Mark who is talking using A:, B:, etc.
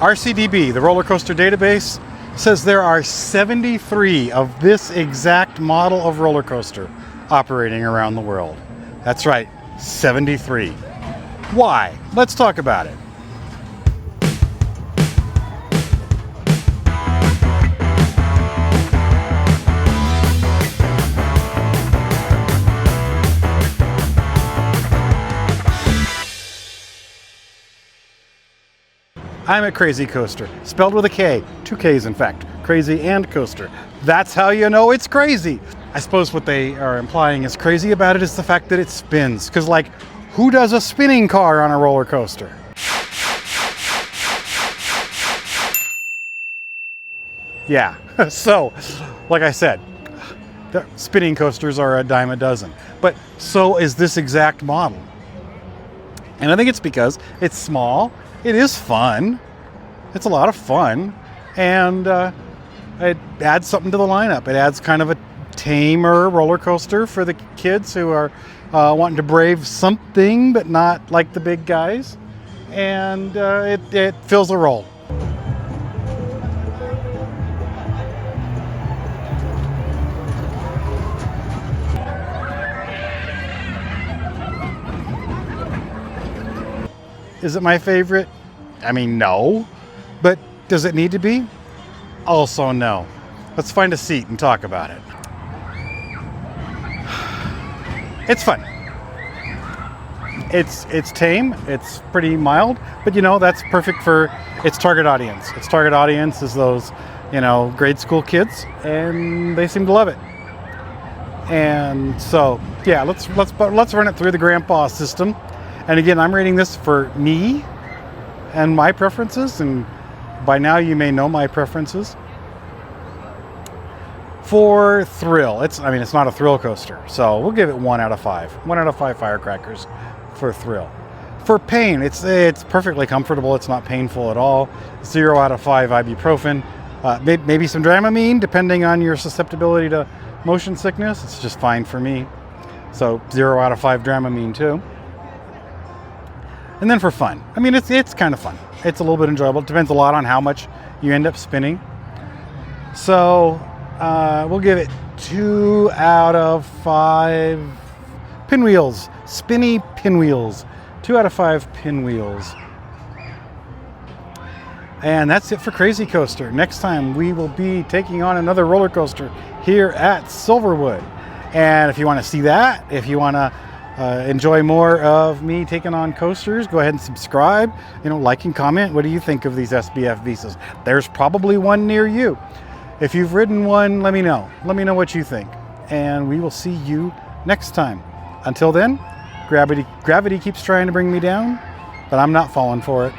A: RCDB, the roller coaster database, says there are 73 of this exact model of roller coaster operating around the world. That's right, 73. Why? Let's talk about it. I'm at Krazy Koaster, spelled with a K, 2 Ks in fact, Krazy and Coaster. That's how you know it's crazy. I suppose what they are implying is crazy about it is the fact that it spins, because like, who does a spinning car on a roller coaster? Yeah, so, like I said, the spinning coasters are a dime a dozen, but so is this exact model. And I think it's because it's small. It is fun. It's a lot of fun. And it adds something to the lineup. It adds kind of a tamer roller coaster for the kids who are wanting to brave something, but not like the big guys. And it fills a role. Is it my favorite? I mean, no. But does it need to be? Also no. Let's find a seat and talk about it. It's fun. It's tame, it's pretty mild, but you know, that's perfect for its target audience. Its target audience is those, you know, grade school kids, and they seem to love it. And so, yeah, let's run it through the grandpa system. And again, I'm rating this for me and my preferences, and by now you may know my preferences. For thrill, it's not a thrill coaster, so we'll give it 1 out of 5. 1 out of 5 firecrackers for thrill. For pain, it's perfectly comfortable. It's not painful at all. 0 out of 5 ibuprofen. Maybe some Dramamine, depending on your susceptibility to motion sickness. It's just fine for me. So 0 out of 5 Dramamine too. And then for fun, I mean, it's kind of fun. It's a little bit enjoyable. It depends a lot on how much you end up spinning. So we'll give it 2 out of 5 pinwheels, spinny pinwheels. 2 out of 5 pinwheels. And that's it for Krazy Koaster. Next time we will be taking on another roller coaster here at Silverwood. And if you want to see that, if you want to enjoy more of me taking on coasters, go ahead and subscribe, like and comment. What do you think of these SBF Visas? There's probably one near you. If you've ridden one, let me know. Let me know what you think. And we will see you next time. Until then, gravity keeps trying to bring me down, but I'm not falling for it.